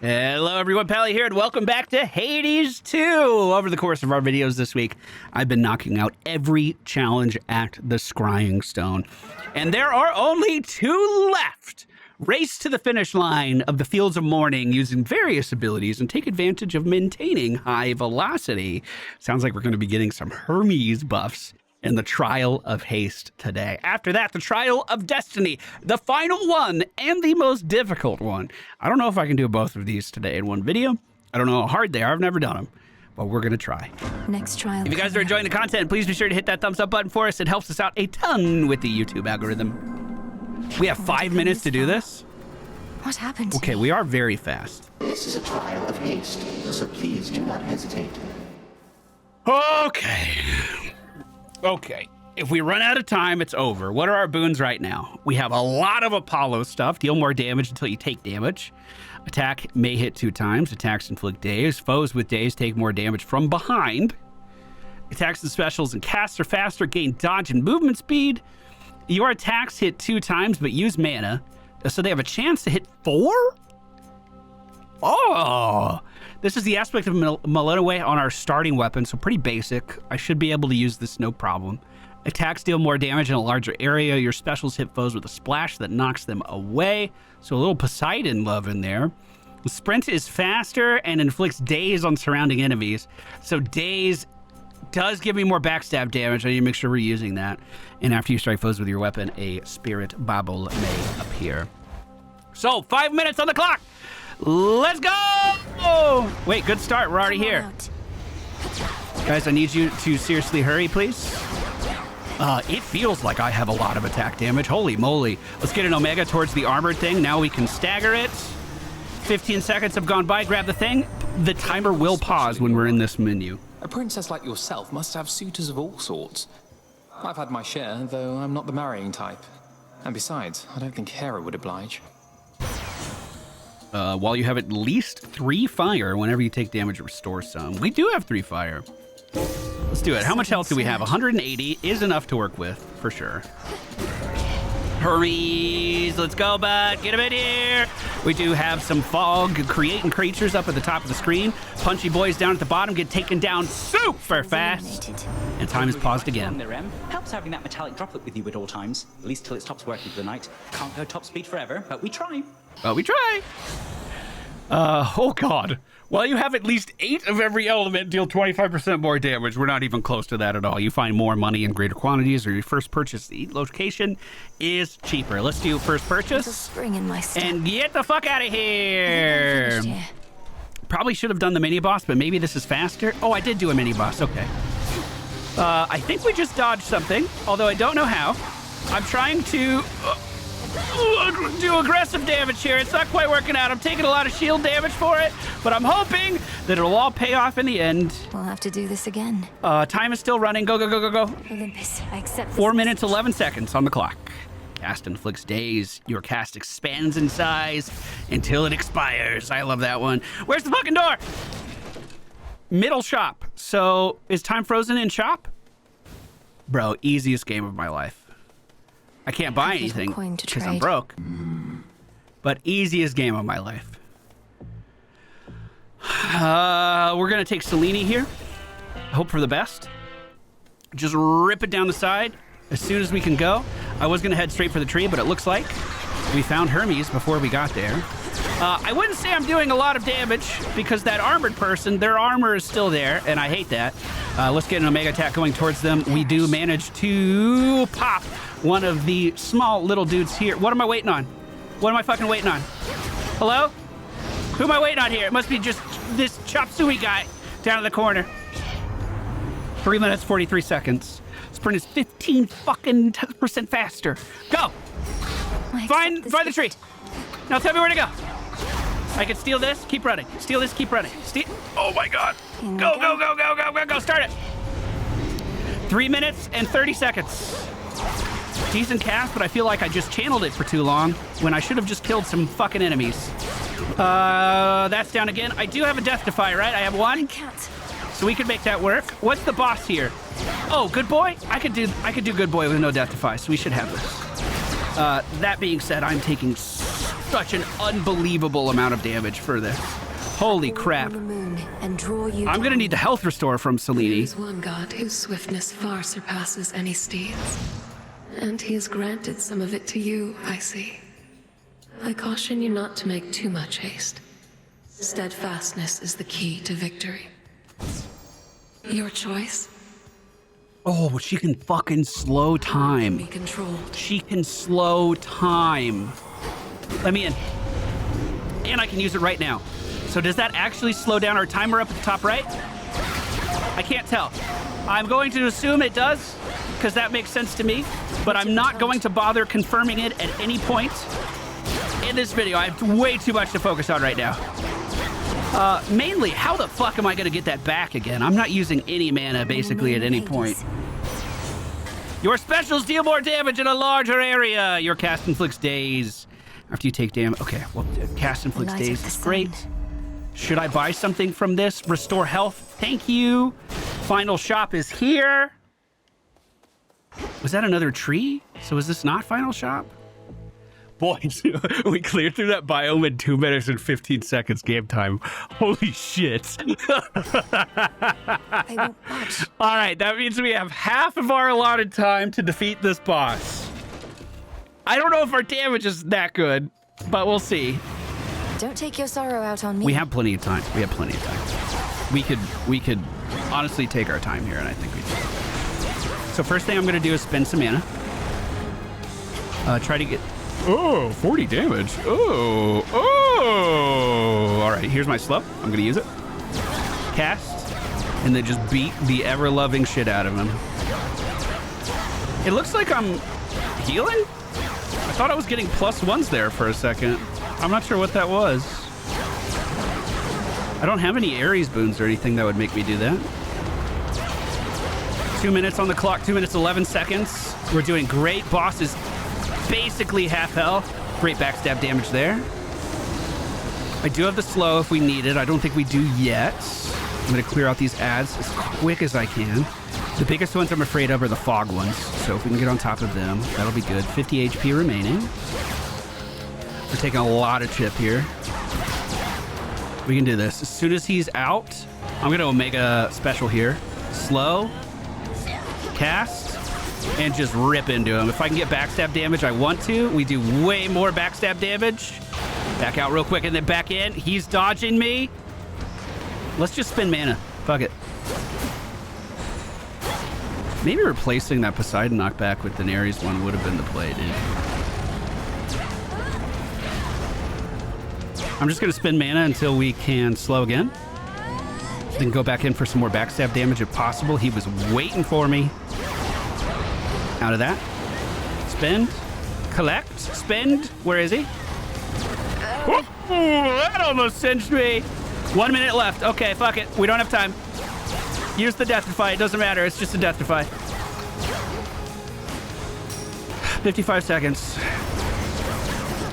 Hello everyone, Pally here, and welcome back to Hades 2! Over the course of our videos this week, I've been knocking out every challenge at the Scrying Stone. And there are only 2 left! Race to the finish line of the Fields of Mourning using various abilities and take advantage of maintaining high velocity. Sounds like we're going to be getting some Hermes buffs in the Trial of Haste today. After that, the Trial of Destiny, the final one and the most difficult one. I don't know if I can do both of these today in one video. I don't know how hard they are. I've never done them, but we're going to try. Next trial. If you guys are enjoying the content, please be sure to hit that thumbs up button for us. It helps us out a ton with the YouTube algorithm. We have 5 minutes to do this. What happened? Okay, we are very fast. This is a trial of haste, so please do not hesitate. Okay, if we run out of time, it's over. What are our boons right now? We have a lot of Apollo stuff. Deal more damage until you take damage. Attack may hit 2 times. Attacks inflict daze. Foes with daze take more damage from behind. Attacks and specials and casts are faster. Gain dodge and movement speed. Your attacks hit 2 times, but use mana. So they have a chance to hit 4? Oh! This is the aspect of Melinoe on our starting weapon, so pretty basic. I should be able to use this no problem. Attacks deal more damage in a larger area. Your specials hit foes with a splash that knocks them away. So a little Poseidon love in there. The sprint is faster and inflicts daze on surrounding enemies. So daze does give me more backstab damage. I need to make sure we're using that. And after you strike foes with your weapon, a spirit bauble may appear. So 5 minutes on the clock. Let's go! Wait, good start. We're already here. Guys, I need you to seriously hurry, please. It feels like I have a lot of attack damage. Holy moly. Let's get an Omega towards the armored thing. Now we can stagger it. 15 seconds have gone by. Grab the thing. The timer will pause when we're in this menu. A princess like yourself must have suitors of all sorts. I've had my share, though I'm not the marrying type. And besides, I don't think Hera would oblige. While you have at least 3 fire, whenever you take damage, restore some. We do have 3 fire. Let's do it. How much health do we have? 180 is enough to work with, for sure. Hermes, let's go, bud. Get him in here. We do have some fog creating creatures up at the top of the screen. Punchy boys down at the bottom get taken down super fast. And time is paused again. Helps having that metallic droplet with you at all times, at least till it stops working for the night. Can't go top speed forever, but we try. Well, we try. Oh god. While you have at least 8 of every element deal 25% more damage, we're not even close to that at all. You find more money in greater quantities, or your first purchase the location is cheaper. Let's do first purchase. There's a spring in my step. And get the fuck out of here. Probably should have done the mini boss, but maybe this is faster. Oh, I did do a mini boss. Okay. I think we just dodged something, although I don't know how. I'm trying to do aggressive damage here. It's not quite working out. I'm taking a lot of shield damage for it, but I'm hoping that it'll all pay off in the end. We'll have to do this again. Time is still running. Go, go, go, go, go. Olympus, I accept. 4 minutes, 11 seconds on the clock. Cast inflicts daze. Your cast expands in size until it expires. I love that one. Where's the fucking door? Middle shop. So is time frozen in shop? Bro, easiest game of my life. I can't buy anything because I'm broke. But easiest game of my life. We're going to take Selene here. Hope for the best. Just rip it down the side as soon as we can go. I was going to head straight for the tree, but it looks like we found Hermes before we got there. I wouldn't say I'm doing a lot of damage because that armored person, their armor is still there, and I hate that. Let's get an Omega attack going towards them. We do manage to pop one of the small little dudes here. What am I waiting on? What am I fucking waiting on? Hello? Who am I waiting on here? It must be just this chop suey guy down in the corner. 3 minutes, 43 seconds. Sprint is 15% faster. Go! Find the tree. Now tell me where to go. I can steal this, keep running. Steal this, keep running. Oh my god. Go, go, go, go, go, go, go. Start it. 3 minutes and 30 seconds. Decent cast, but I feel like I just channeled it for too long when I should have just killed some fucking enemies. That's down again. I do have a death defy, right? I have 1. So we could make that work. What's the boss here? Oh, good boy? I could do good boy with no death defy, so we should have this. That being said, I'm taking such an unbelievable amount of damage for this. Holy crap. On the moon and draw you I'm gonna down. need the health restore from Selene. There's one god whose swiftness far surpasses any steeds. And he has granted some of it to you, I see. I caution you not to make too much haste. Steadfastness is the key to victory. Your choice Oh, she can fucking slow can time. be controlled. She can slow time. Let me in. And I can use it right now. So does that actually slow down our timer up at the top right? I can't tell. I'm going to assume it does, because that makes sense to me, but I'm not going to bother confirming it at any point in this video. I have way too much to focus on right now. Mainly, how the fuck am I going to get that back again? I'm not using any mana, basically, at any point. Your specials deal more damage in a larger area. Your cast inflicts daze. After you take damage. Okay, well, cast inflicts Light of daze the is sun. great. Should I buy something from this? Restore health. Thank you. Final shop is here. Was that another tree? So is this not final shop? Boys, we cleared through that biome in 2 minutes and 15 seconds game time. Holy shit. I won't budge. All right, that means we have half of our allotted time to defeat this boss. I don't know if our damage is that good, but we'll see. Don't take your sorrow out on me. We have plenty of time. We have plenty of time. We could honestly take our time here, and I think we do. So first thing I'm gonna do is spend some mana. Try to get. Oh, 40 damage. Oh. All right, here's my slow. I'm gonna use it. Cast, and then just beat the ever-loving shit out of him. It looks like I'm healing. I thought I was getting +1s there for a second. I'm not sure what that was. I don't have any Ares boons or anything that would make me do that. 2 minutes on the clock, 2 minutes, 11 seconds. We're doing great. Boss is basically half health. Great backstab damage there. I do have the slow if we need it. I don't think we do yet. I'm gonna clear out these ads as quick as I can. The biggest ones I'm afraid of are the fog ones. So if we can get on top of them, that'll be good. 50 HP remaining. We're taking a lot of chip here. We can do this. As soon as he's out, I'm gonna Omega special here. Slow, cast, and just rip into him. If I can get backstab damage, I want to. We do way more backstab damage. Back out real quick and then back in. He's dodging me. Let's just spend mana. Fuck it. Maybe replacing that Poseidon knockback with the Daenerys one would have been the play, dude. I'm just going to spend mana until we can slow again. Then go back in for some more backstab damage if possible. He was waiting for me. Out of that. Spend. Collect. Spend. Where is he? Oh, that almost cinched me. 1 minute left. Okay, fuck it. We don't have time. Use the Deathify. It doesn't matter. It's just a Deathify. 55 seconds.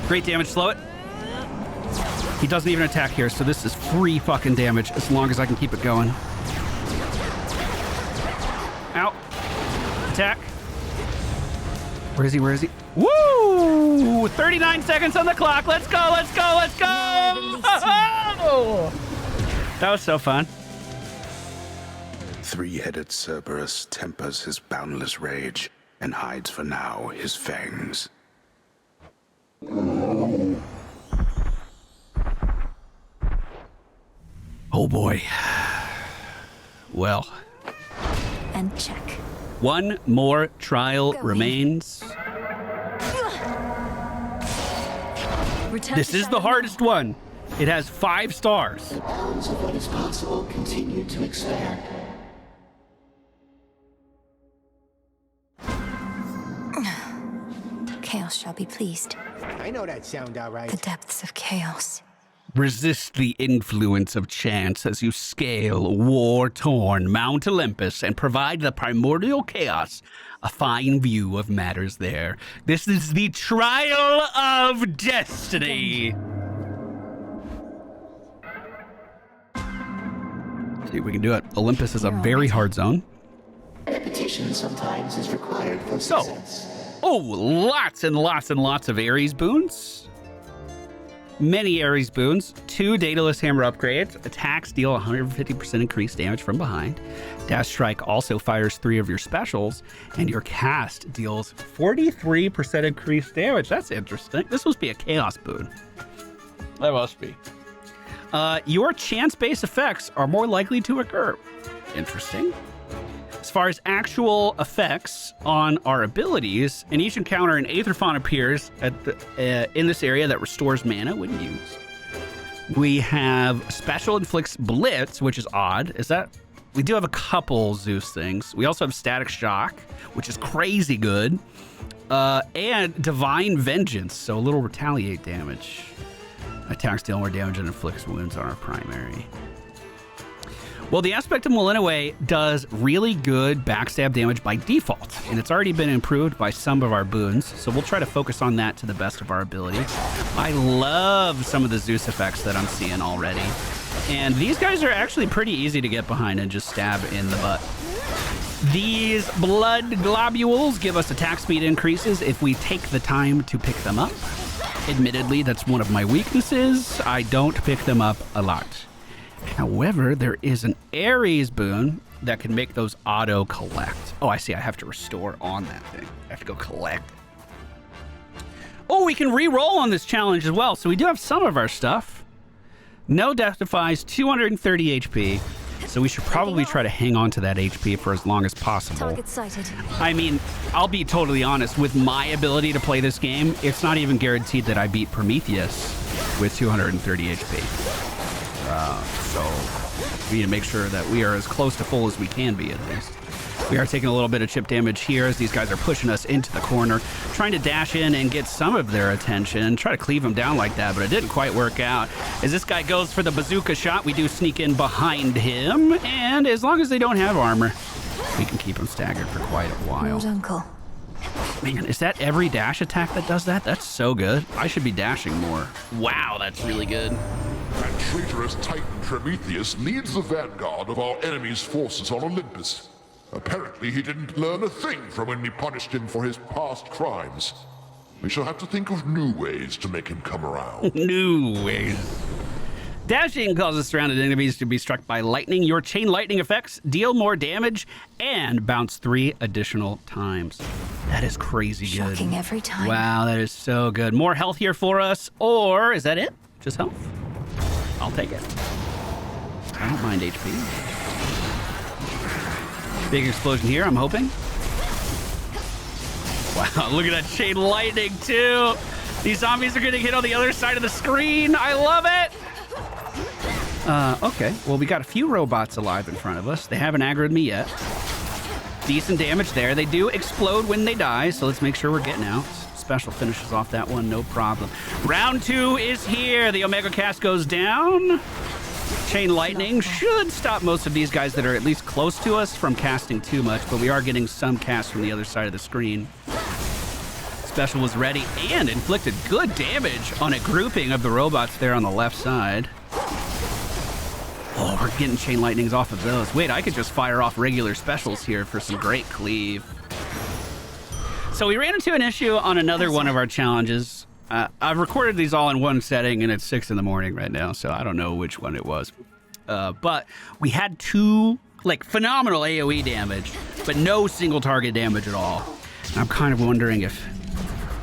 Great damage. Slow it. He doesn't even attack here, so this is free fucking damage as long as I can keep it going. Out. Attack. Where is he? Where is he? Woo! 39 seconds on the clock. Let's go. Let's go. Let's go. Oh! That was so fun. Three-headed Cerberus tempers his boundless rage and hides for now his fangs. Oh boy. Well. And check. One more trial Going. remains. Return This to is the Shadow hardest one. It has 5 stars. The bounds of what is possible continue to expand. Chaos shall be pleased. I know that sound all right. The depths of chaos. Resist the influence of chance as you scale war-torn Mount Olympus and provide the primordial chaos a fine view of matters there. This is the trial of destiny. See if we can do it. Olympus is a very hard zone. Repetition sometimes is required for So, success. oh, lots and lots and lots of Ares boons. many Ares boons, 2 Daedalus Hammer upgrades, attacks deal 150% increased damage from behind. Dash Strike also fires 3 of your specials, and your cast deals 43% increased damage. That's interesting. This must be a Chaos boon. That must be. Your chance-based effects are more likely to occur. Interesting. As far as actual effects on our abilities, in each encounter, an Aether Font appears in this area that restores mana when used. We have Special Inflicts Blitz, which is odd. We do have a couple Zeus things. We also have Static Shock, which is crazy good. And Divine Vengeance, so a little retaliate damage. Attacks deal more damage and inflicts wounds on our primary. Well, the aspect of Melinoe does really good backstab damage by default, and it's already been improved by some of our boons, so we'll try to focus on that to the best of our ability. I love some of the Zeus effects that I'm seeing already, and these guys are actually pretty easy to get behind and just stab in the butt. These blood globules give us attack speed increases if we take the time to pick them up. Admittedly, that's one of my weaknesses. I don't pick them up a lot. However, there is an Ares boon that can make those auto-collect. Oh, I see. I have to restore on that thing. I have to go collect. Oh, we can re-roll on this challenge as well. So we do have some of our stuff. No death defies 230 HP. So we should probably try to hang on to that HP for as long as possible. Target sighted. I mean, I'll be totally honest. With my ability to play this game, it's not even guaranteed that I beat Prometheus with 230 HP. So we need to make sure that we are as close to full as we can be, at least. We are taking a little bit of chip damage here as these guys are pushing us into the corner, trying to dash in and get some of their attention, try to cleave them down like that, but it didn't quite work out. As this guy goes for the bazooka shot, we do sneak in behind him, and as long as they don't have armor, we can keep them staggered for quite a while. Lord Uncle. Man, is that every dash attack that does that? That's so good. I should be dashing more. Wow, that's really good. And traitorous Titan Prometheus leads the vanguard of our enemy's forces on Olympus. Apparently he didn't learn a thing from when we punished him for his past crimes. We shall have to think of new ways to make him come around. New ways. Dashing causes surrounded enemies to be struck by lightning. Your chain lightning effects deal more damage and bounce 3 additional times. That is crazy good. Shocking every time. Wow, that is so good. More health here for us, or is that it? Just health? I'll take it. I don't mind HP. Big explosion here, I'm hoping. Wow, look at that chain lightning too. These zombies are getting hit on the other side of the screen. I love it. Okay, well, we got a few robots alive in front of us. They haven't aggroed me yet. Decent damage there. They do explode when they die, so let's make sure we're getting out. Special finishes off that one, no problem. Round 2 is here. The Omega Cast goes down. Chain Lightning should stop most of these guys that are at least close to us from casting too much, but we are getting some cast from the other side of the screen. Special was ready and inflicted good damage on a grouping of the robots there on the left side. Oh, we're getting Chain Lightnings off of those. Wait, I could just fire off regular specials here for some great cleave. So we ran into an issue on another one of our challenges. I've recorded these all in one setting, and it's 6 in the morning right now, so I don't know which one it was. But we had 2, phenomenal AoE damage, but no single target damage at all. And I'm kind of wondering if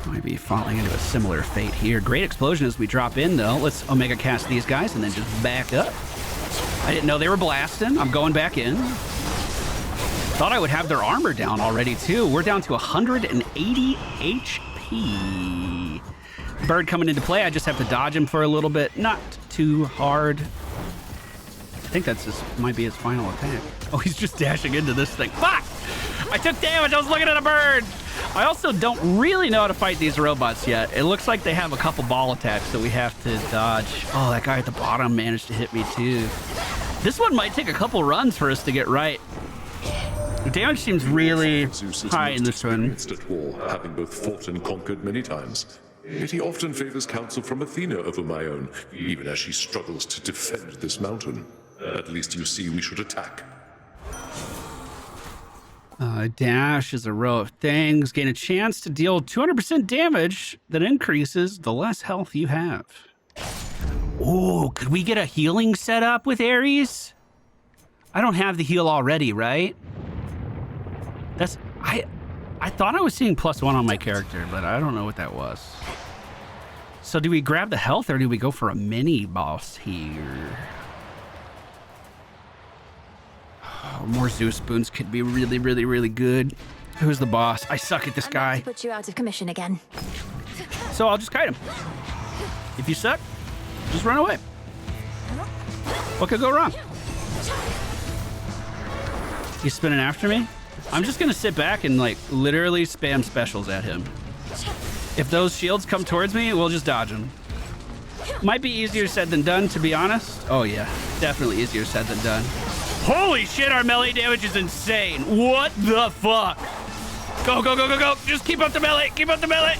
I might be falling into a similar fate here. Great explosion as we drop in, though. Let's Omega Cast these guys and then just back up. I didn't know they were blasting. I'm going back in. Thought I would have their armor down already, too. We're down to 180 HP. Bird coming into play. I just have to dodge him for a little bit. Not too hard. I think might be his final attack. Oh, he's just dashing into this thing. Fuck! I took damage. I was looking at a bird. I also don't really know how to fight these robots yet. It looks like they have a couple ball attacks that we have to dodge. Oh, that guy at the bottom managed to hit me, too. This one might take a couple runs for us to get right. The damage seems really high in this one. At war, having both fought and conquered many times. Yet he often favors counsel from Athena over my own, even as she struggles to defend this mountain. At least you see we should attack. Dash is a row of things. Gain a chance to deal 200% damage that increases the less health you have. Ooh, could we get a healing set up with Ares? I don't have the heal already, right? That's... I thought I was seeing +1 on my character, but I don't know what that was. So do we grab the health or do we go for a mini boss here? Oh, more Zeus spoons could be really, really, really good. Who's the boss? I suck at this guy. To put you out of commission again. So I'll just kite him. If you suck, just run away. What could go wrong? He's spinning after me? I'm just gonna sit back and like literally spam specials at him. If those shields come towards me, we'll just dodge them. Might be easier said than done, to be honest. Oh yeah, definitely easier said than done. Holy shit, our melee damage is insane. What the fuck? Go, go, go, go, go. Just keep up the melee, keep up the melee.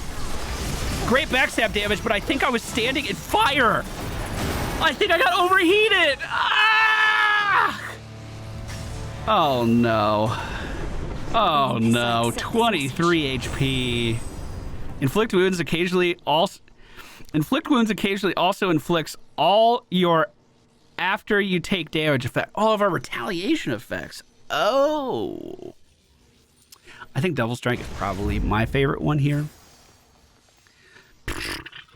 Great backstab damage, but I think I was standing in fire. I think I got overheated. Ah! Oh no. Oh no, 23 HP. Inflict wounds occasionally also inflicts all your after you take damage effect, all of our retaliation effects. Oh. I think Double Strike is probably my favorite one here.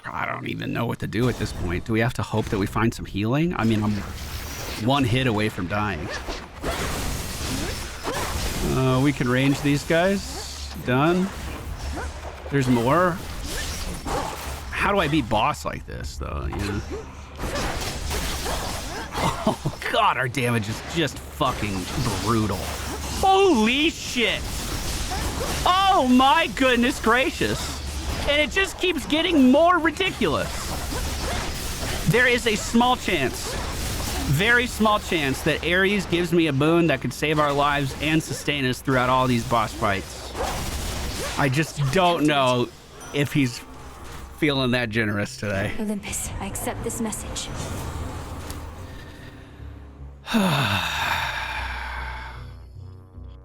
I don't even know what to do at this point. Do we have to hope that we find some healing? I mean, I'm one hit away from dying. We can range these guys. Done. There's more. How do I beat boss like this, though? Yeah. Oh, God, our damage is just fucking brutal. Holy shit. Oh, my goodness gracious. And it just keeps getting more ridiculous. There is a small chance, very small chance, that Ares gives me a boon that could save our lives and sustain us throughout all these boss fights. I just don't know if he's feeling that generous today. Olympus, I accept this message.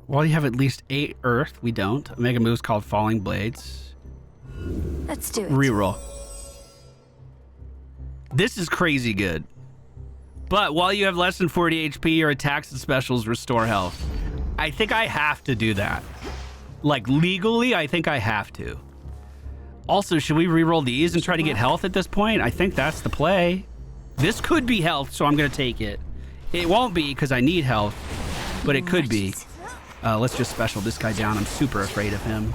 While you have at least 8 Earth, we don't. A mega move's called Falling Blades. Let's do it. Reroll. This is crazy good. But while you have less than 40 HP, your attacks and specials restore health. I think I have to do that. Like, legally, I think I have to. Also, should we reroll these and try to get health at this point? I think that's the play. This could be health, so I'm going to take it. It won't be because I need health, but it could be. Let's just special this guy down. I'm super afraid of him.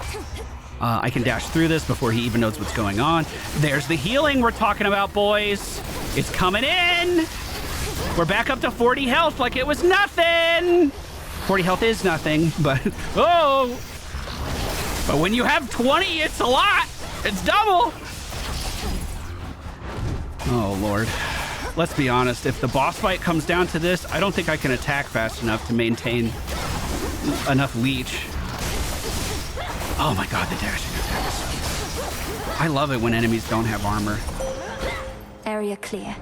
I can dash through this before he even knows what's going on. There's the healing we're talking about, boys. It's coming in. We're back up to 40 health like it was nothing. 40 health is nothing, but oh. But when you have 20, it's a lot. It's double. Oh, Lord. Let's be honest. If the boss fight comes down to this, I don't think I can attack fast enough to maintain enough leech. Oh my God, the dashing attacks. I love it when enemies don't have armor. Area clear.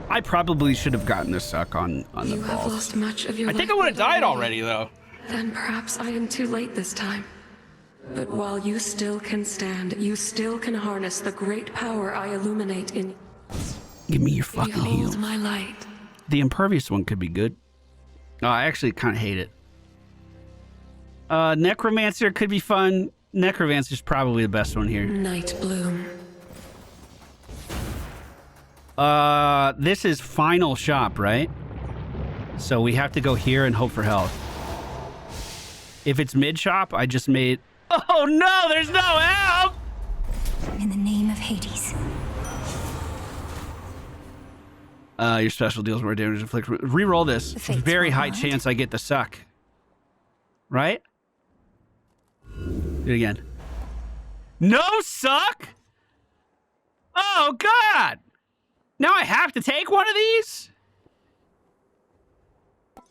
I probably should have gotten the suck on the balls. You have lost much of your I think I would have died already, though. Then perhaps I am too late this time. But while you still can stand, you still can harness the great power I illuminate in. Give me your fucking heal. Behold my light. The impervious one could be good. Oh, I actually kind of hate it. Necromancer could be fun. Necromancer's probably the best one here. Night bloom. This is final shop, right? So we have to go here and hope for health. If it's mid shop, I just made... Oh no, there's no help! In the name of Hades. Your special deals more damage. Inflict. Reroll this. Very high chance I get the suck. Right? Do it again. No suck? Oh God! Now I have to take one of these?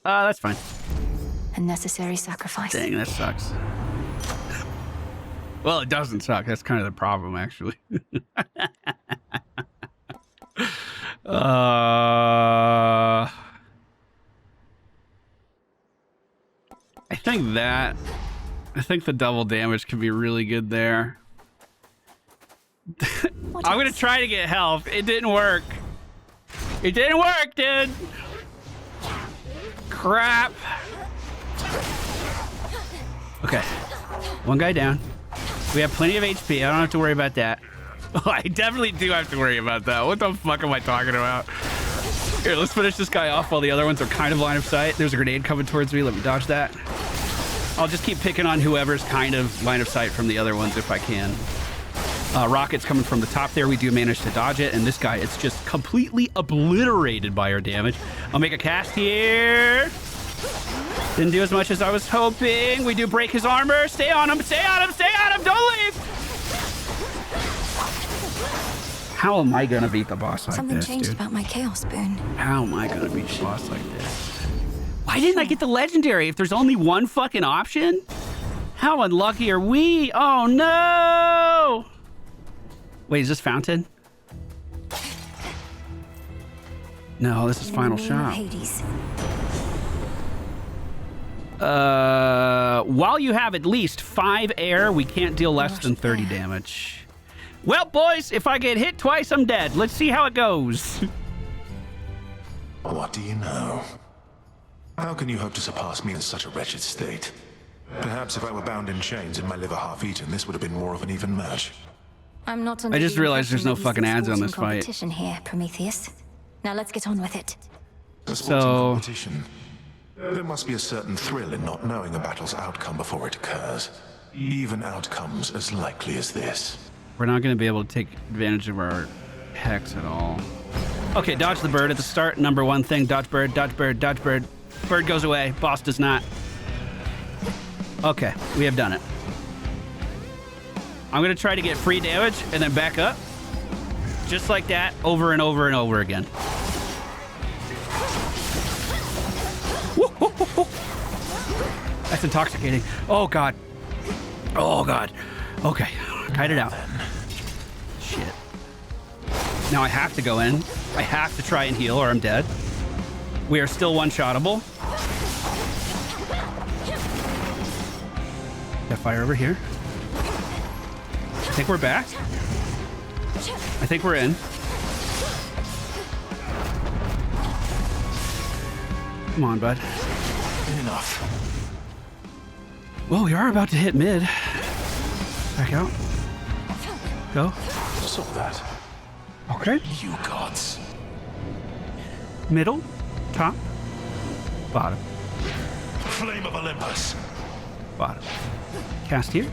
That's fine. A necessary sacrifice. Dang, that sucks. Well, it doesn't suck. That's kind of the problem, actually. I think the double damage could be really good there. I'm gonna try to get health. It didn't work. It didn't work, dude. Crap. Okay. One guy down. We have plenty of HP. I don't have to worry about that. Oh, I definitely do have to worry about that. What the fuck am I talking about? Here, let's finish this guy off while the other ones are kind of line of sight. There's a grenade coming towards me. Let me dodge that. I'll just keep picking on whoever's kind of line of sight from the other ones if I can. Rockets coming from the top there. We do manage to dodge it. And this guy, it's just completely obliterated by our damage. I'll make a cast here. Didn't do as much as I was hoping. We do break his armor. Stay on him. Stay on him. Stay on him. Don't leave. How am I going to beat the boss like Something this, changed dude? about my chaos boon. How am I going to beat the boss like this? Why didn't I get the legendary if there's only one fucking option? How unlucky are we? Oh, no. Wait, is this fountain? No, this is final shot. Hades. While you have at least 5 air, we can't deal less than 30 damage. Well, boys, if I get hit twice, I'm dead. Let's see how it goes. What do you know? How can you hope to surpass me in such a wretched state? Perhaps if I were bound in chains and my liver half-eaten, this would have been more of an even match. I'm not. I just realized there's no fucking ads on this fight. Competition here, Prometheus. Now let's get on with it. A sporting competition. There must be a certain thrill in not knowing a battle's outcome before it occurs. Even outcomes as likely as this. We're not going to be able to take advantage of our hex at all. Okay, dodge the bird at the start. Number one thing, dodge bird, dodge bird, dodge bird. Bird goes away. Boss does not. Okay, we have done it. I'm going to try to get free damage and then back up. Just like that, over and over and over again. That's intoxicating. Oh, God. Oh, God. Okay, kite it out. Shit. Now I have to go in. I have to try and heal or I'm dead. We are still one-shottable. Got fire over here. I think we're back. I think we're in. Come on, bud. Enough. Well, we are about to hit mid. Back out. Go. Saw that. Okay. You gods. Middle, top, bottom. Flame of Olympus. Bottom. Cast here.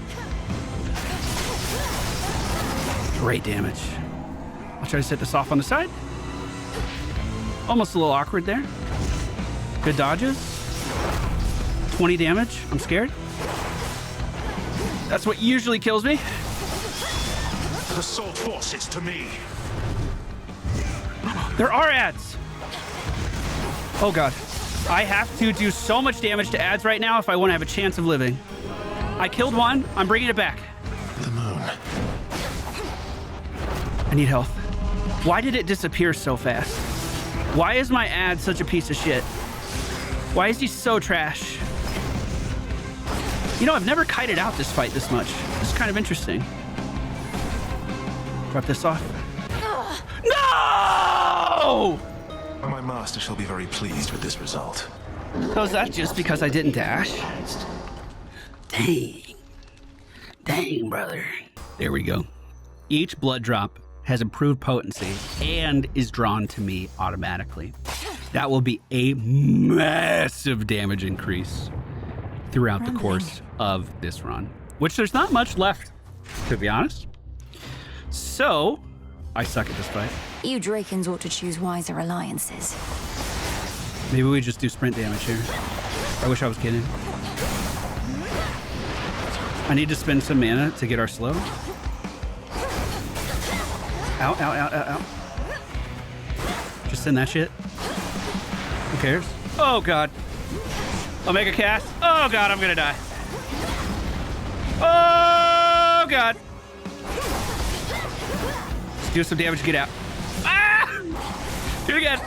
Great damage. I'll try to set this off on the side. Almost a little awkward there. Good dodges. 20 damage. I'm scared. That's what usually kills me. The sword forces to me. There are ads. Oh, God. I have to do so much damage to ads right now if I want to have a chance of living. I killed one. I'm bringing it back. The moon. I need health. Why did it disappear so fast? Why is my ad such a piece of shit? Why is he so trash? You know, I've never kited out this fight this much. It's kind of interesting. Drop this off. No! My master shall be very pleased with this result. So is that just because I didn't dash? Dang. Dang, brother. There we go. Each blood drop has improved potency and is drawn to me automatically. That will be a massive damage increase throughout the course of this run, which there's not much left, to be honest. So, I suck at this fight. You Drakens ought to choose wiser alliances. Maybe we just do sprint damage here. I wish I was kidding. I need to spend some mana to get our slow. Ow, ow, ow, ow, ow. Just send that shit. Who cares? Oh, God. I'll make a cast. Oh, God, I'm gonna die. Oh, God. Let's do some damage to get out. Ah! Do it again.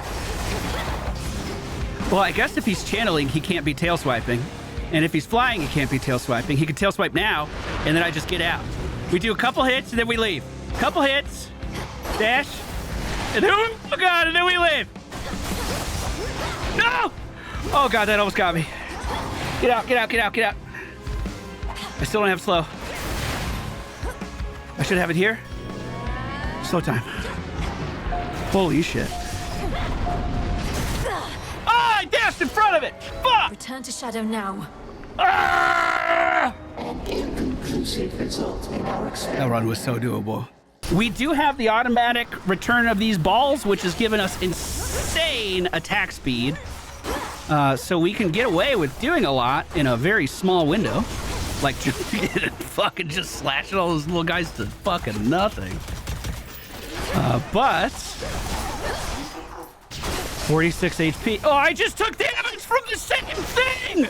Well, I guess if he's channeling, he can't be tail swiping. And if he's flying, he can't be tail swiping. He can tail swipe now, and then I just get out. We do a couple hits, and then we leave. Couple hits, Dash. And then, oh God, and then we live. No! Oh God, that almost got me. Get out, get out, get out, get out. I still don't have slow. I should have it here. Slow time. Holy shit. Oh, I dashed in front of it! Fuck! Return to Shadow now. Ah! An inconclusive result in our That experiment. run was so doable. We do have the automatic return of these balls, which has given us insane attack speed. So we can get away with doing a lot in a very small window. Like, just fucking just slashing all those little guys to fucking nothing. But 46 HP. Oh, I just took damage from the same thing!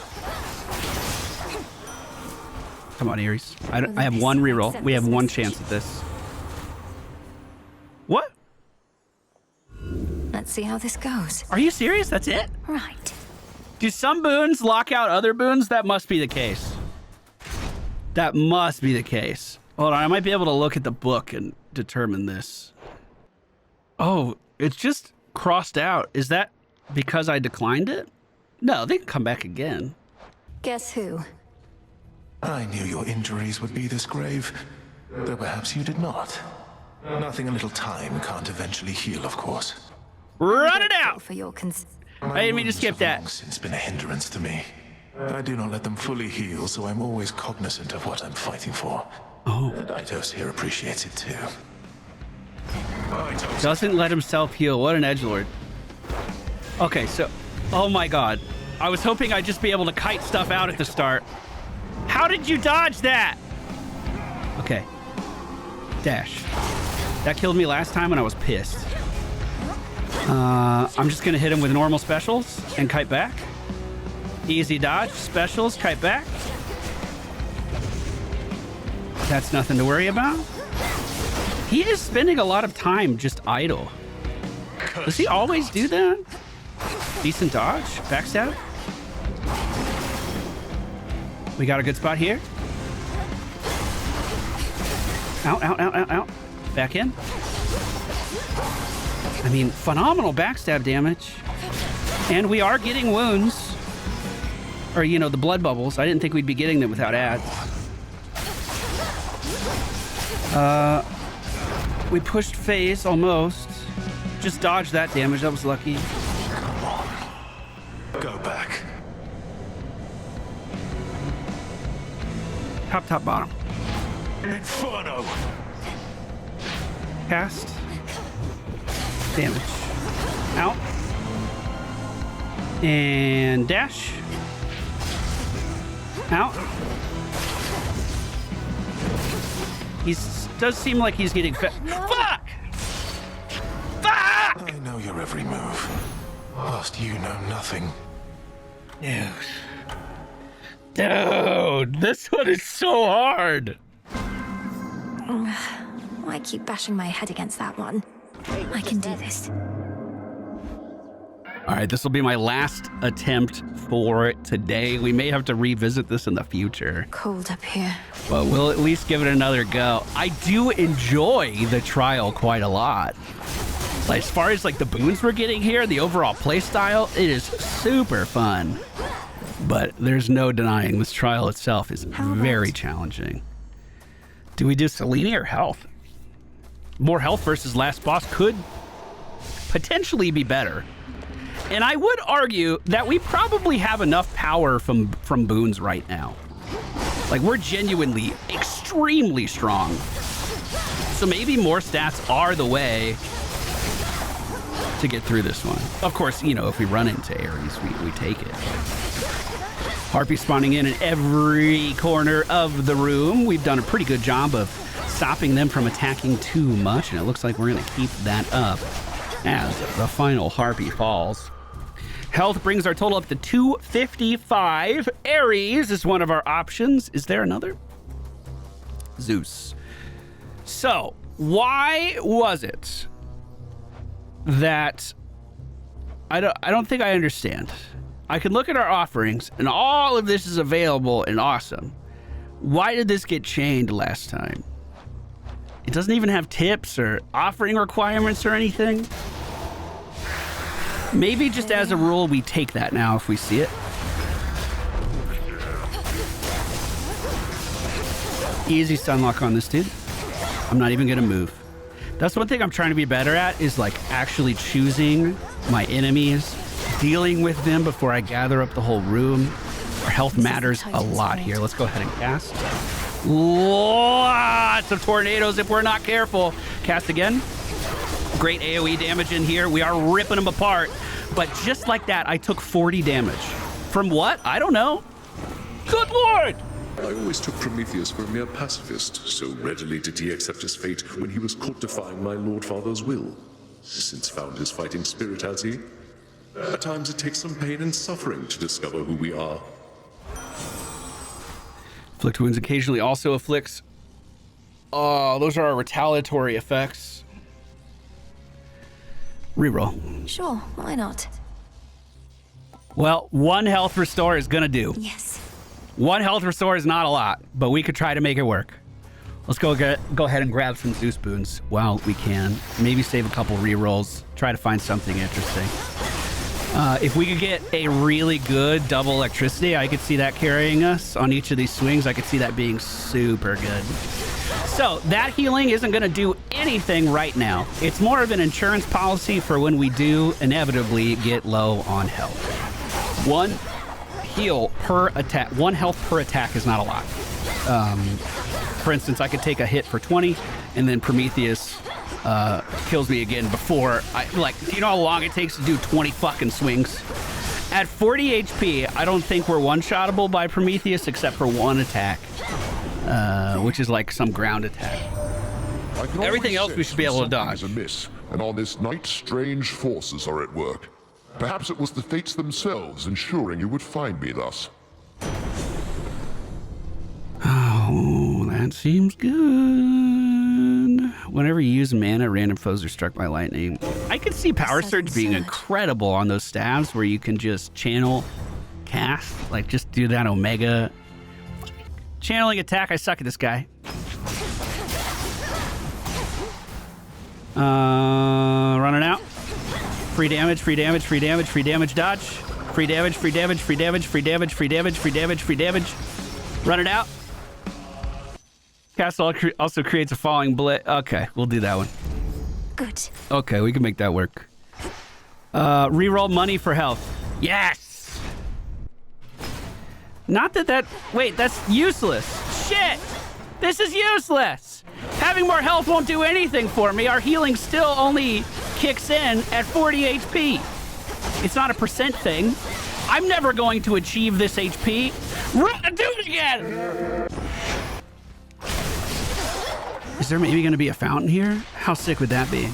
Come on, Ares. I have one reroll. We have one chance at this. What? Let's see how this goes. Are you serious? That's it? Right. Do some boons lock out other boons? That must be the case. That must be the case. Hold on, I might be able to look at the book and determine this. Oh, it's just crossed out. Is that because I declined it? No, they can come back again. Guess who? I knew your injuries would be this grave, though perhaps you did not. Nothing a little time can't eventually heal, of course. Run it out! For your I didn't mean to skip that. Long since been a hindrance to me. I do not let them fully heal, so I'm always cognizant of what I'm fighting for. Oh. Eidos here appreciates it too. Doesn't let himself heal. What an edgelord. Okay, so... Oh my god. I was hoping I'd just be able to kite stuff out at the start. How did you dodge that? Okay. Dash. That killed me last time and I was pissed. I'm just gonna hit him with normal specials and kite back. Easy dodge, specials, kite back. That's nothing to worry about. He is spending a lot of time just idle. Does he always do that? Decent dodge, backstab. We got a good spot here. Out, out, out, out, out. Back in. I mean, phenomenal backstab damage. And we are getting wounds. Or, you know, the blood bubbles. I didn't think we'd be getting them without ads. We pushed phase almost. Just dodged that damage. That was lucky. Come on. Go back. Top, top, bottom. Inferno! Cast. Damage. Out. And dash. Out. He does seem like he's getting Fuck! Fuck! I know your every move. Whilst you know nothing. Dude, this one is so hard. Why keep bashing my head against that one? I can do this. All right, this will be my last attempt for today. We may have to revisit this in the future. Cold up here. But we'll at least give it another go. I do enjoy the trial quite a lot. Like, as far as like the boons we're getting here, the overall play style, it is super fun. But there's no denying this trial itself is very challenging. Do we do Selene or health? More health versus last boss could potentially be better. And I would argue that we probably have enough power from boons right now. Like, we're genuinely extremely strong. So maybe more stats are the way to get through this one. Of course, you know, if we run into Ares, we take it. Harpy spawning in every corner of the room. We've done a pretty good job of stopping them from attacking too much, and it looks like we're gonna keep that up as the final Harpy falls. Health brings our total up to 255. Ares is one of our options. Is there another? Zeus. So, why was it that I don't think I understand. I can look at our offerings and all of this is available and awesome. Why did this get chained last time? It doesn't even have tips or offering requirements or anything. Maybe just as a rule, we take that now if we see it. Easy stun lock on this dude. I'm not even gonna move. That's one thing I'm trying to be better at, is like actually choosing my enemies, dealing with them before I gather up the whole room. Our health matters a lot here. Let's go ahead and cast. Lots of tornadoes if we're not careful. Cast again. Great AoE damage in here. We are ripping them apart. But just like that, I took 40 damage. From what? I don't know. Good lord! I always took Prometheus for a mere pacifist, so readily did he accept his fate when he was caught defying my Lord Father's will. Since found his fighting spirit, has he? At times it takes some pain and suffering to discover who we are. Afflict wounds occasionally also afflicts. Oh, those are our retaliatory effects. Reroll. Sure, why not? Well, 1 health restore is gonna do. Yes. 1 health restore is not a lot, but we could try to make it work. Let's go ahead and grab some Zeus boons while we can. Maybe save a couple rerolls. Try to find something interesting. If we could get a really good double electricity, I could see that carrying us on each of these swings. I could see that being super good. So that healing isn't going to do anything right now. It's more of an insurance policy for when we do inevitably get low on health. 1 heal per attack. 1 health per attack is not a lot. For instance, I could take a hit for 20, and then Prometheus kills me again before I, like, do you know how long it takes to do 20 fucking swings? At 40 HP, I don't think we're one-shottable by Prometheus except for 1 attack, which is like some ground attack. Everything else we should be able to dodge. Amiss, and on this night, strange forces are at work. Perhaps it was the fates themselves ensuring you would find me thus. Oh, that seems good. Whenever you use mana, random foes are struck by lightning. I could see Power Surge being incredible on those stabs where you can just channel cast, like just do that Omega channeling attack. I suck at this guy. Running out. Free damage, free damage, free damage, free damage, dodge. Free damage, free damage, free damage, free damage, free damage, free damage, free damage. Run it out. Cast also creates a falling blade. Okay, we'll do that one. Good. Okay, we can make that work. Reroll money for health. Yes! Not that wait, that's useless. Shit! This is useless! Having more health won't do anything for me. Our healing still only kicks in at 40 HP. It's not a percent thing. I'm never going to achieve this HP. Do it again! Is there maybe going to be a fountain here? How sick would that be?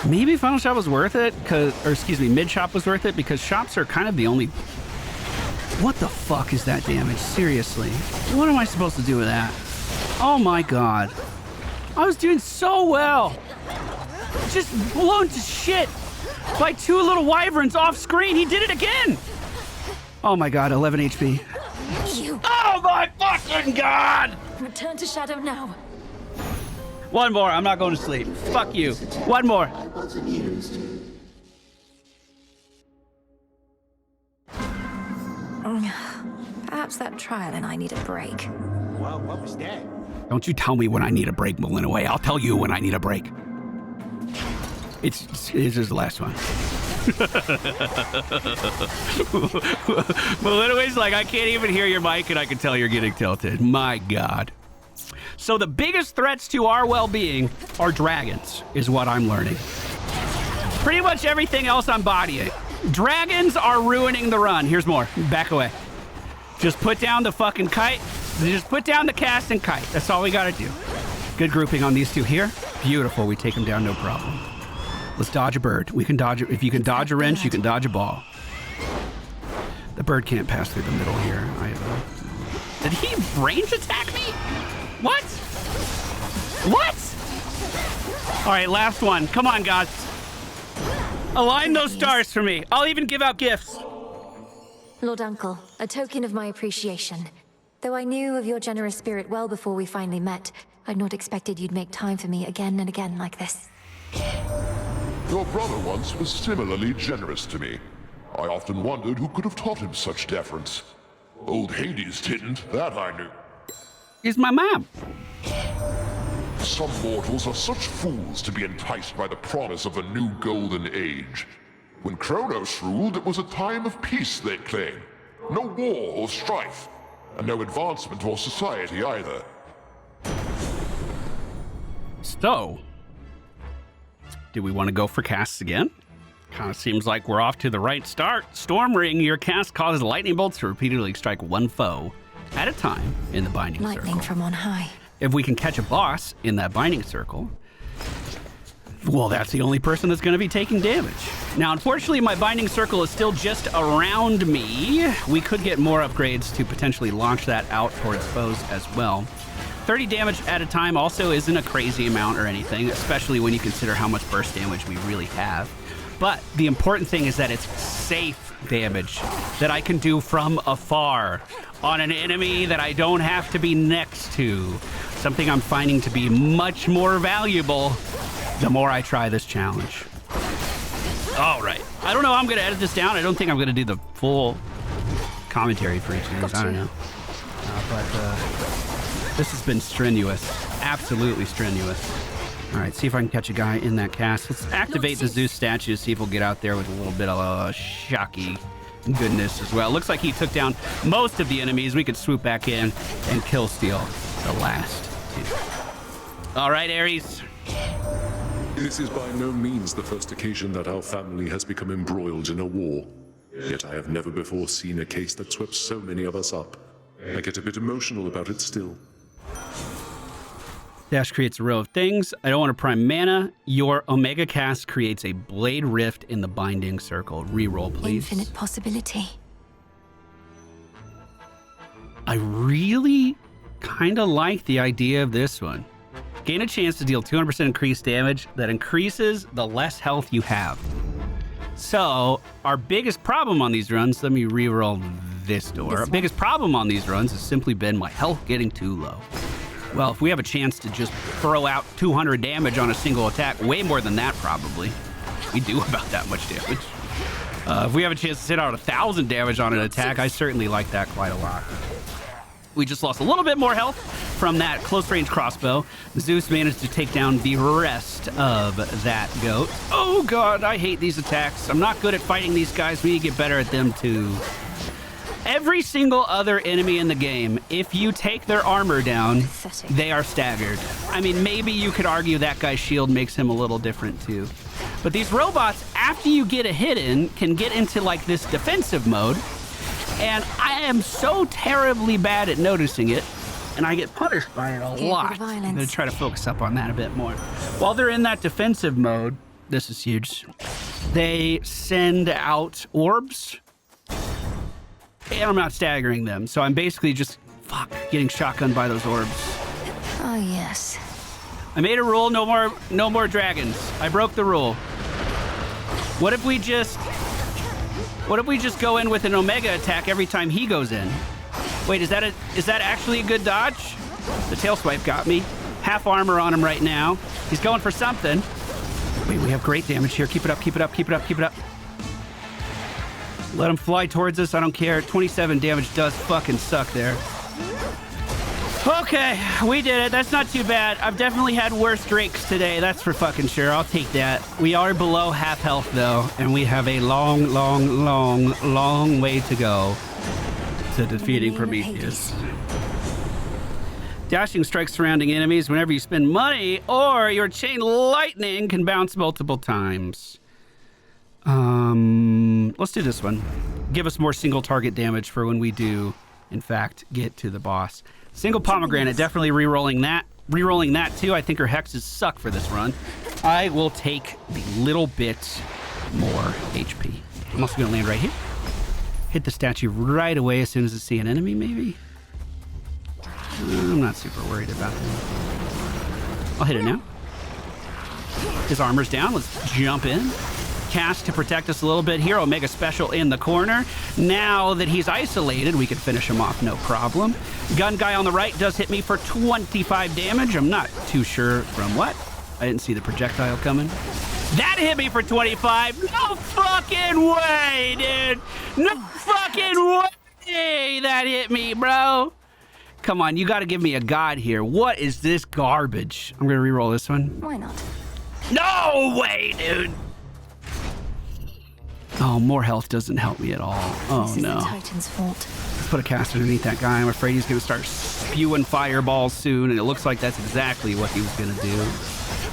Maybe Final Shop was worth it, Mid Shop was worth it, because shops are kind of the only... What the fuck is that damage? Seriously. What am I supposed to do with that? Oh my god. I was doing so well. Just blown to shit by 2 little wyverns off screen. He did it again. Oh my god, 11 HP. Oh my fucking god! Return to shadow now. 1 more. I'm not going to sleep. Fuck you. 1 more. Perhaps that trial and I need a break. Well, what was that? Don't you tell me when I need a break, Melinoe. I'll tell you when I need a break. It's just the last one. Melinoe's like, I can't even hear your mic, and I can tell you're getting tilted. My god. So the biggest threats to our well-being are dragons, is what I'm learning. Pretty much everything else I'm bodying. Dragons are ruining the run. Here's more. Back away. Just put down the fucking kite. Just put down the cast and kite. That's all we gotta do. Good grouping on these 2 here. Beautiful. We take them down, no problem. Let's dodge a bird. We can dodge it. If you can dodge a wrench, you can dodge a ball. The bird can't pass through the middle here. Did he range attack me? What? What? All right, last one. Come on, gods. Align those stars for me. I'll even give out gifts. Lord Uncle, a token of my appreciation. Though I knew of your generous spirit well before we finally met, I'd not expected you'd make time for me again and again like this. Your brother once was similarly generous to me. I often wondered who could have taught him such deference. Old Hades didn't, that I knew. He's my mom. Some mortals are such fools to be enticed by the promise of a new golden age. When Kronos ruled, it was a time of peace, they claim. No war or strife, and no advancement or society either. So, do we want to go for casts again? Kind of seems like we're off to the right start. Storm Ring, your cast causes lightning bolts to repeatedly strike one foe at a time in the binding circle. Lightning from on high. If we can catch a boss in that binding circle, well, that's the only person that's going to be taking damage. Now, unfortunately, my binding circle is still just around me. We could get more upgrades to potentially launch that out towards foes as well. 30 damage at a time also isn't a crazy amount or anything, especially when you consider how much burst damage we really have. But the important thing is that it's safe damage that I can do from afar on an enemy that I don't have to be next to. Something I'm finding to be much more valuable the more I try this challenge. All right. I don't know how I'm going to edit this down. I don't think I'm going to do the full commentary for each of these. I don't know. But this has been strenuous. Absolutely strenuous. All right, see if I can catch a guy in that cast. Let's activate the Zeus statue, see if we'll get out there with a little bit of shocky goodness as well. Looks like he took down most of the enemies. We could swoop back in and kill steal the last two. All right, Ares. This is by no means the first occasion that our family has become embroiled in a war. Yet I have never before seen a case that swept so many of us up. I get a bit emotional about it still. Dash creates a row of things. I don't want to prime mana. Your Omega cast creates a blade rift in the binding circle. Reroll, please. Infinite possibility. I really kind of like the idea of this one. Gain a chance to deal 200% increased damage that increases the less health you have. So, our biggest problem on these runs, let me reroll this door. Our biggest problem on these runs has simply been my health getting too low. Well, if we have a chance to just throw out 200 damage on a single attack, way more than that probably. We do about that much damage. If we have a chance to sit out 1,000 damage on an attack, I certainly like that quite a lot. We just lost a little bit more health from that close-range crossbow. Zeus managed to take down the rest of that goat. Oh god, I hate these attacks. I'm not good at fighting these guys. We need to get better at them too. Every single other enemy in the game, if you take their armor down, they are staggered. I mean, maybe you could argue that guy's shield makes him a little different too. But these robots, after you get a hit in, can get into like this defensive mode. And I am so terribly bad at noticing it, and I get punished by it a lot. I'm going to try to focus up on that a bit more. While they're in that defensive mode, this is huge, they send out orbs. And I'm not staggering them, so I'm basically just, getting shotgunned by those orbs. Oh, yes. I made a rule, no more dragons. I broke the rule. What if we just go in with an Omega attack every time he goes in? Wait, is that actually a good dodge? The tail swipe got me. Half armor on him right now. He's going for something. Wait, we have great damage here. Keep it up, keep it up, keep it up, keep it up. Let him fly towards us, I don't care. 27 damage does fucking suck there. Okay, we did it. That's not too bad. I've definitely had worse drakes today, that's for fucking sure. I'll take that. We are below half health though, and we have a long, long, long, long way to go to defeating Prometheus. Dashing strikes surrounding enemies whenever you spend money, or your chain lightning can bounce multiple times. Let's do this one. Give us more single target damage for when we do, in fact, get to the boss. Single pomegranate, definitely re-rolling that. Re-rolling that too. I think her hexes suck for this run. I will take the little bit more HP. I'm also gonna land right here. Hit the statue right away as soon as I see an enemy, maybe. I'm not super worried about that. I'll hit it now. His armor's down. Let's jump in. cast to protect us a little bit here. Omega special in the corner. Now that he's isolated, we can finish him off, no problem. Gun guy on the right does hit me for 25 damage. I'm not too sure from what. I didn't see the projectile coming. That hit me for 25. No fucking way, dude. No fucking way that hit me, bro. Come on, you got to give me a god here. What is this garbage? I'm going to reroll this one. Why not? No way, dude. Oh, more health doesn't help me at all. Oh, this is no. the Titan's fault. Let's put a cast underneath that guy. I'm afraid he's going to start spewing fireballs soon, and it looks like that's exactly what he was going to do.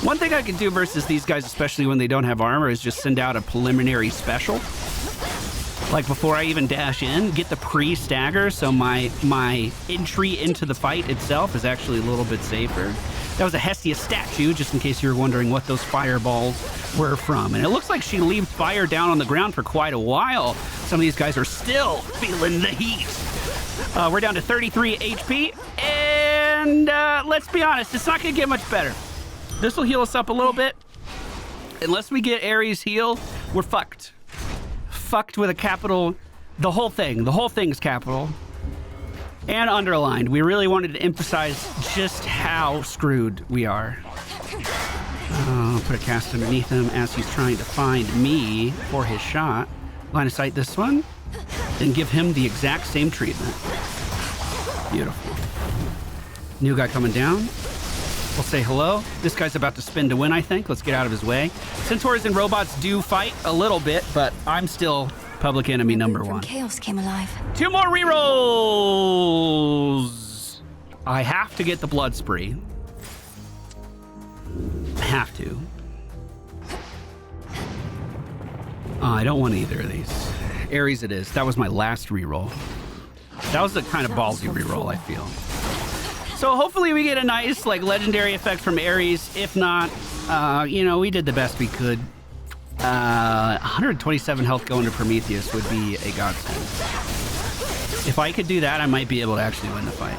One thing I could do versus these guys, especially when they don't have armor, is just send out a preliminary special. Like before I even dash in, get the pre-stagger, so my entry into the fight itself is actually a little bit safer. That was a Hestia statue, just in case you were wondering what those fireballs were from. And it looks like she leaves fire down on the ground for quite a while. Some of these guys are still feeling the heat. We're down to 33 HP, and let's be honest, it's not going to get much better. This will heal us up a little bit. Unless we get Ares heal, we're fucked. Fucked with a capital. The whole thing's capital and underlined. We really wanted to emphasize just how screwed we are. Put a cast underneath him as he's trying to find me for his shot. Line of sight this one, then give him the exact same treatment. Beautiful. New guy coming down. We'll say hello. This guy's about to spin to win, I think. Let's get out of his way. Centaurs and robots do fight a little bit, but I'm still public enemy number one. Chaos came alive. 2 more rerolls. I have to get the blood spree. Have to. I don't want either of these. Ares it is. That was my last reroll. That was the kind of ballsy reroll, I feel. So hopefully we get a nice, like, legendary effect from Ares. If not, you know, we did the best we could. 127 health going to Prometheus would be a godsend. If I could do that, I might be able to actually win the fight.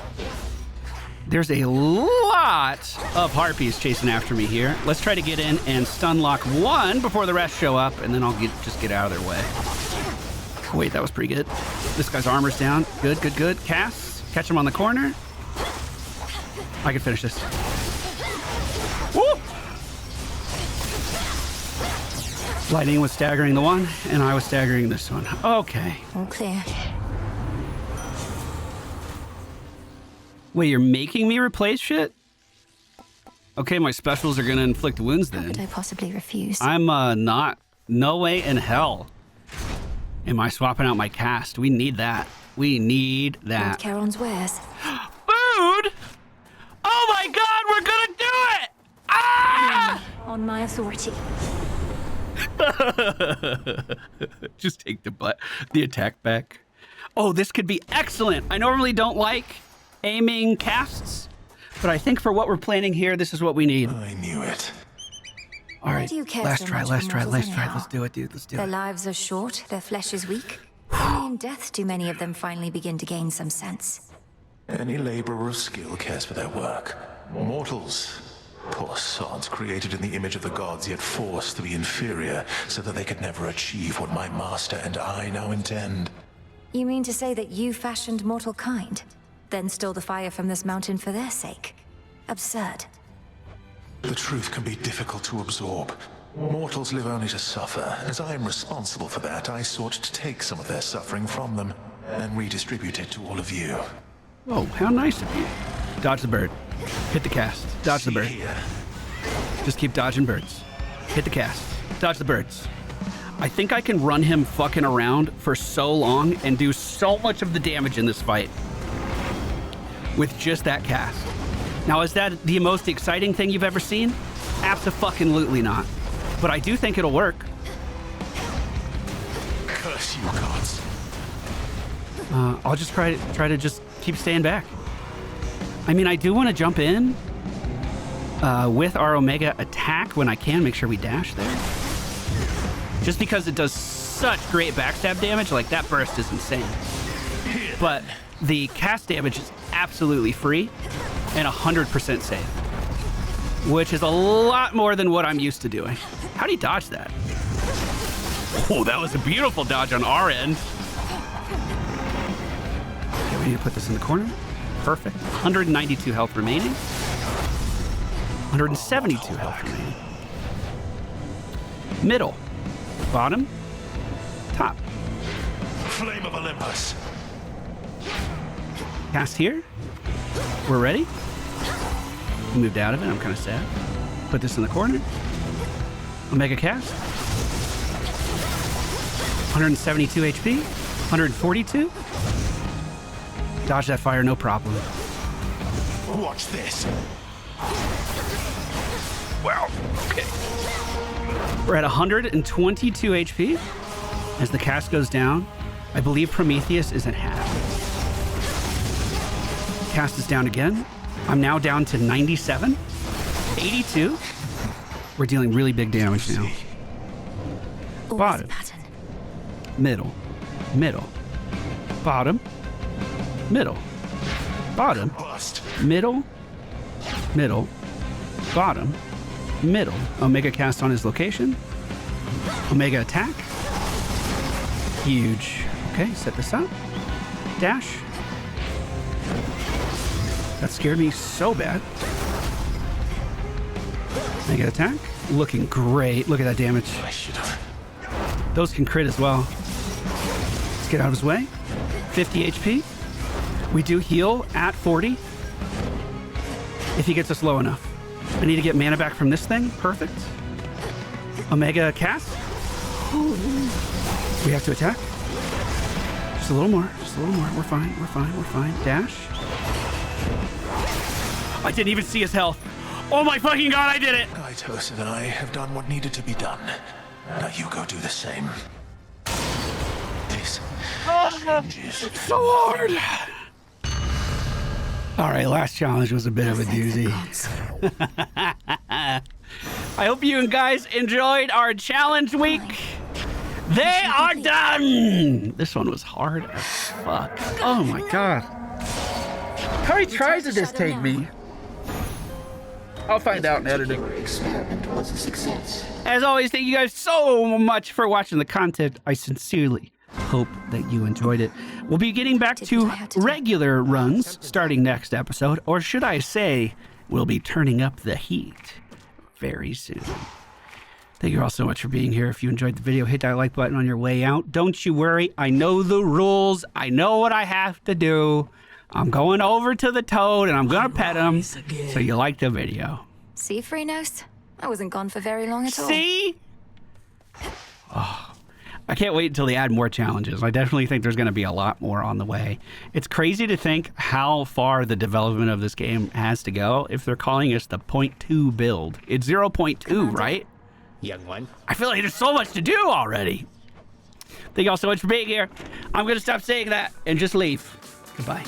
There's a lot of harpies chasing after me here. Let's try to get in and stun lock one before the rest show up, and then I'll just get out of their way. Wait, that was pretty good. This guy's armor's down. Good, good, good. Cass, catch him on the corner. I can finish this. Woo! Lightning was staggering the one, and I was staggering this one. Okay. All clear. Wait, you're making me replace shit? Okay, my specials are gonna inflict wounds then. How could I possibly refuse? I'm not. No way in hell am I swapping out my cast. We need that. We need that. Lord Charon's wares. Food? Oh my god, we're gonna do it! Ah! On my authority. Just take the attack back. Oh, this could be excellent. I normally don't like aiming casts, but I think for what we're planning here, this is what we need. I knew it. All right, last try. Let's do it, dude. Let's do it. Their lives are short, their flesh is weak. Only in death do many of them finally begin to gain some sense. Any laborer of skill cares for their work. Mortals, poor sods, created in the image of the gods, yet forced to be inferior so that they could never achieve what my master and I now intend. You mean to say that you fashioned mortal kind, then stole the fire from this mountain for their sake? Absurd. The truth can be difficult to absorb. Mortals live only to suffer. As I am responsible for that, I sought to take some of their suffering from them and redistribute it to all of you. Oh, how nice of you. Dodge the bird. Hit the cast. Dodge the bird. Just keep dodging birds. Hit the cast. Dodge the birds. I think I can run him fucking around for so long and do so much of the damage in this fight with just that cast. Now, is that the most exciting thing you've ever seen? Abso-fucking-lutely not. But I do think it'll work. Curse you, gods. I'll just try to just keep staying back. I mean, I do want to jump in with our Omega attack when I can. Make sure we dash there. Just because it does such great backstab damage, like that burst is insane. But the cast damage is absolutely free and 100% safe, which is a lot more than what I'm used to doing. How do you dodge that? Oh, that was a beautiful dodge on our end. Okay, we need to put this in the corner. Perfect. 192 health remaining. 172 health remaining. Middle. Bottom. Top. Flame of Olympus. Cast here. We're ready. Moved out of it. I'm kind of sad. Put this in the corner. Omega cast. 172 HP. 142. Dodge that fire, no problem. Watch this. Wow. Okay. We're at 122 HP. As the cast goes down, I believe Prometheus is at half. Cast is down again. I'm now down to 97. 82. We're dealing really big damage now. Bottom. Middle. Middle. Bottom. Middle. Bottom. Middle. Middle. Bottom. Middle. Omega cast on his location. Omega attack. Huge. Okay, set this up. Dash. That scared me so bad. Omega attack. Looking great. Look at that damage. Those can crit as well. Let's get out of his way. 50 HP. We do heal at 40. If he gets us low enough. I need to get mana back from this thing. Perfect. Omega cast. We have to attack. Just a little more. Just a little more. We're fine. We're fine. We're fine. Dash. I didn't even see his health. Oh my fucking god, I did it! Kaitos and I have done what needed to be done. Now you go do the same. This changes. It's so hard. All right, last challenge was a bit of a doozy. I hope you guys enjoyed our challenge week. They are done. This one was hard as fuck. Oh my god. How many tries did this take me? I'll find out in editing. As always, thank you guys so much for watching the content. I sincerely hope that you enjoyed it. We'll be getting back to regular runs starting next episode, or should I say, we'll be turning up the heat very soon. Thank you all so much for being here. If you enjoyed the video, hit that like button on your way out. Don't you worry. I know the rules. I know what I have to do. I'm going over to the toad and I'm going to pet him. So you like the video. See, Freenos? I wasn't gone for very long at all. See? Oh, I can't wait until they add more challenges. I definitely think there's going to be a lot more on the way. It's crazy to think how far the development of this game has to go if they're calling us the 0.2 build. It's 0.2, right? Young one. I feel like there's so much to do already. Thank you all so much for being here. I'm going to stop saying that and just leave. Goodbye.